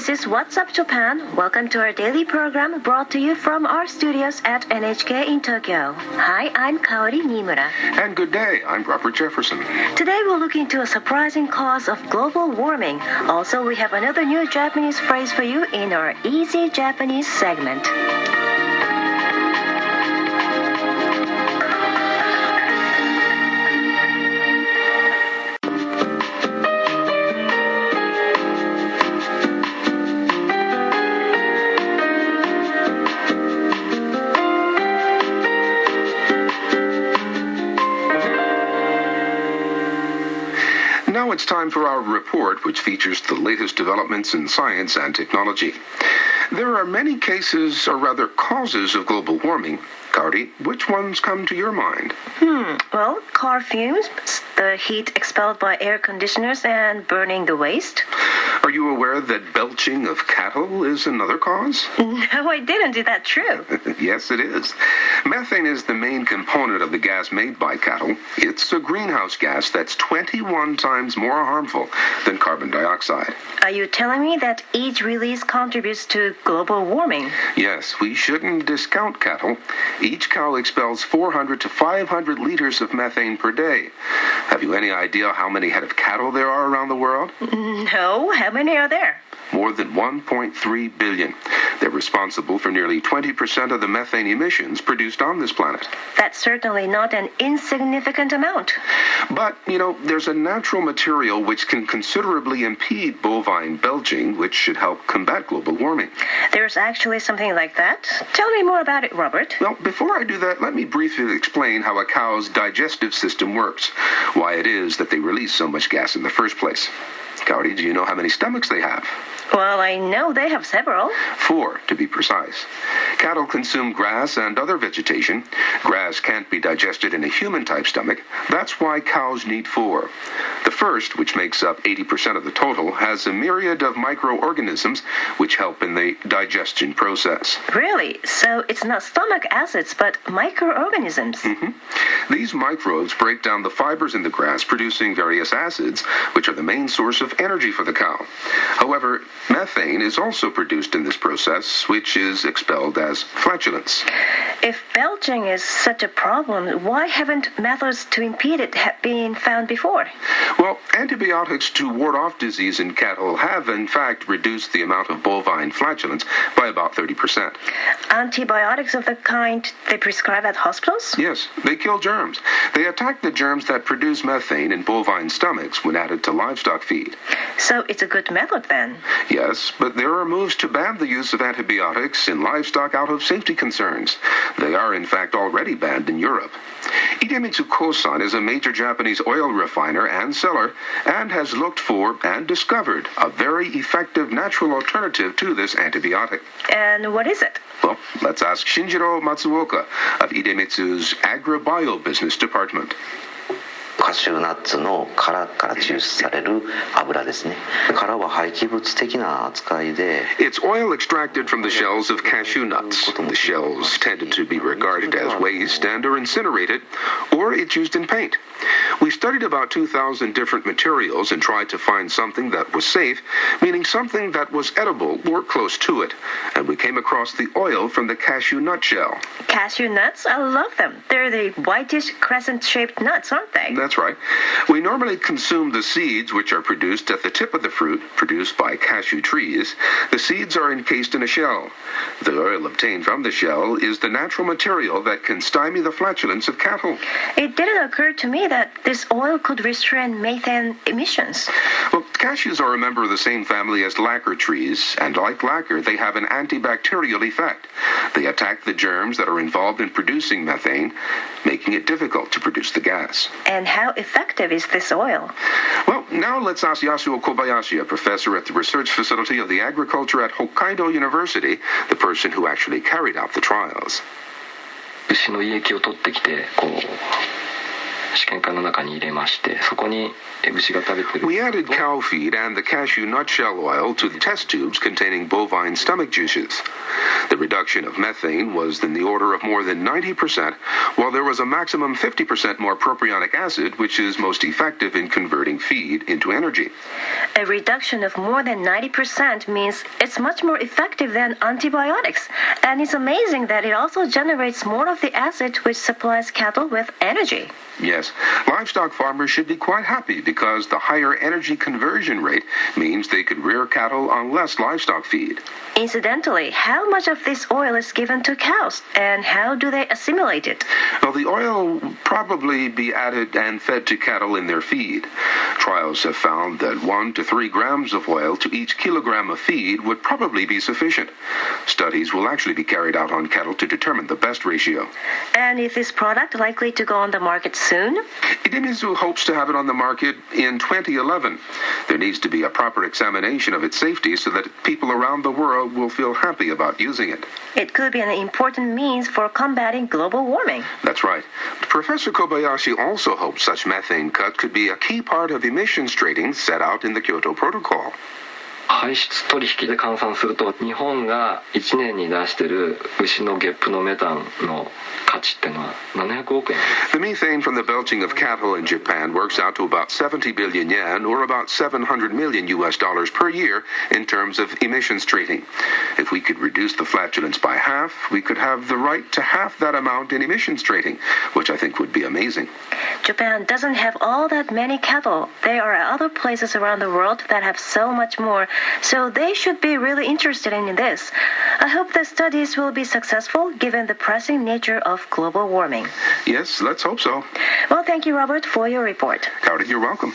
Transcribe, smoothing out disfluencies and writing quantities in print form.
This is What's Up Japan. Welcome to our daily program brought to you from our studios at NHK in Tokyo. Hi, I'm Kaori Nimura. And good day, I'm Robert Jefferson. Today we'll look into a surprising cause of global warming. Also, we have another new Japanese phrase for you in our Easy Japanese segment. Now it's time for our report, which features the latest developments in science and technology. There are many cases, or rather causes, of global warming. Kaori, which ones come to your mind? Well, car fumes, the heat expelled by air conditioners, and burning the waste. Are you aware that belching of cattle is another cause? No, I didn't. Is that true? Yes, it is. Methane is the main component of the gas made by cattle. It's a greenhouse gas that's 21 times more harmful than carbon dioxide. Are you telling me that each release contributes to global warming? Yes, we shouldn't discount cattle. Each cow expels 400 to 500 liters of methane per day. Have you any idea how many head of cattle there are around the world? No. How many are there? More than 1.3 billion. They're responsible for nearly 20% of the methane emissions produced on this planet. That's certainly not an insignificant amount. But, there's a natural material which can considerably impede bovine belching, which should help combat global warming. There's actually something like that? Tell me more about it, Robert. Well, before I do that, let me briefly explain how a cow's digestive system works, why it is that they release so much gas in the first place. Kaori, do you know how many stomachs they have? Well, I know they have several. 4, to be precise. Cattle consume grass and other vegetation. Grass can't be digested in a human-type stomach. That's why cows need 4. The first, which makes up 80% of the total, has a myriad of microorganisms which help in the digestion process. Really? So it's not stomach acids, but microorganisms? These microbes break down the fibers in the grass, producing various acids, which are the main source of energy for the cow. However, methane is also produced in this process, which is expelled as flatulence. If belching is such a problem, why haven't methods to impede it been found before? Well, antibiotics to ward off disease in cattle have, in fact, reduced the amount of bovine flatulence by about 30%. Antibiotics of the kind they prescribe at hospitals? Yes, they kill germs. They attack the germs that produce methane in bovine stomachs when added to livestock feed. So it's a good method then? Yes, but there are moves to ban the use of antibiotics in livestock out of safety concerns. They are, in fact, already banned in Europe. Idemitsu Kosan is a major Japanese oil refiner and seller and has looked for and discovered a very effective natural alternative to this antibiotic. And what is it? Well, let's ask Shinjiro Matsuoka of Idemitsu's Agrobio Business Department. カシューナッツの殻から抽出される油ですね。殻は廃棄物的な扱いで It's oil extracted from the shells of cashew nuts. The shells tended to be regarded as waste and are incinerated, or it's used in paint. We studied about 2,000 different materials and tried to find something that was safe, meaning something that was edible or close to it. And we came across the oil from the cashew nut shell. Cashew nuts? I love them. They're the whitish crescent-shaped nuts, aren't they? That's right. We normally consume the seeds, which are produced at the tip of the fruit, produced by cashew trees. The seeds are encased in a shell. The oil obtained from the shell is the natural material that can stymie the flatulence of cattle. It didn't occur to me that this oil could restrain methane emissions. Well, cashews are a member of the same family as lacquer trees, and like lacquer, they have an antibacterial effect. They attack the germs that are involved in producing methane, making it difficult to produce the gas. And how effective is this oil? Well, now let's ask Yasuo Kobayashi, a professor at the research facility of the agriculture at Hokkaido University, the person who actually carried out the trials. 牛の胃液を取ってきて試験管の中に入れまして、そこに牛が食べてる We added cow feed and the cashew nutshell oil to the test tubes containing bovine stomach juices. The reduction of methane was in the order of more than 90%, while there was a maximum 50% more propionic acid, which is most effective in converting feed into energy. A reduction of more than 90% means it's much more effective than antibiotics, and it's amazing that it also generates more of the acid which supplies cattle with energy. Yes, livestock farmers should be quite happy because the higher energy conversion rate means they could rear cattle on less livestock feed. Incidentally, how much of this oil is given to cows, and how do they assimilate it? Well, the oil will probably be added and fed to cattle in their feed. Trials have found that 1 to 3 grams of oil to each kilogram of feed would probably be sufficient. Studies will actually be carried out on cattle to determine the best ratio. And is this product likely to go on the market soon? Idemitsu hopes to have it on the market in 2011. There needs to be a proper examination of its safety so that people around the world will feel happy about using it. It could be an important means for combating global warming. That's right. Professor Kobayashi also hopes such methane cut could be a key part of emissions trading set out in the Kyoto Protocol. 排出取引で換算すると、日本が1年に出している牛のゲップのメタンの価値っていうのは700億円。 The methane from the belching of cattle in Japan works out to about 70 billion yen, or about $700 million per year in terms of emissions trading. If we could reduce the flatulence by half, we could have the right to half that amount in emissions trading, which I think would be amazing. Japan doesn't have all that many cattle. There are other places around the world that have so much more, so they should be really interested in this. I hope the studies will be successful given the pressing nature of global warming. Yes, let's hope so. Well, thank you, Robert, for your report. Howdy, you're welcome.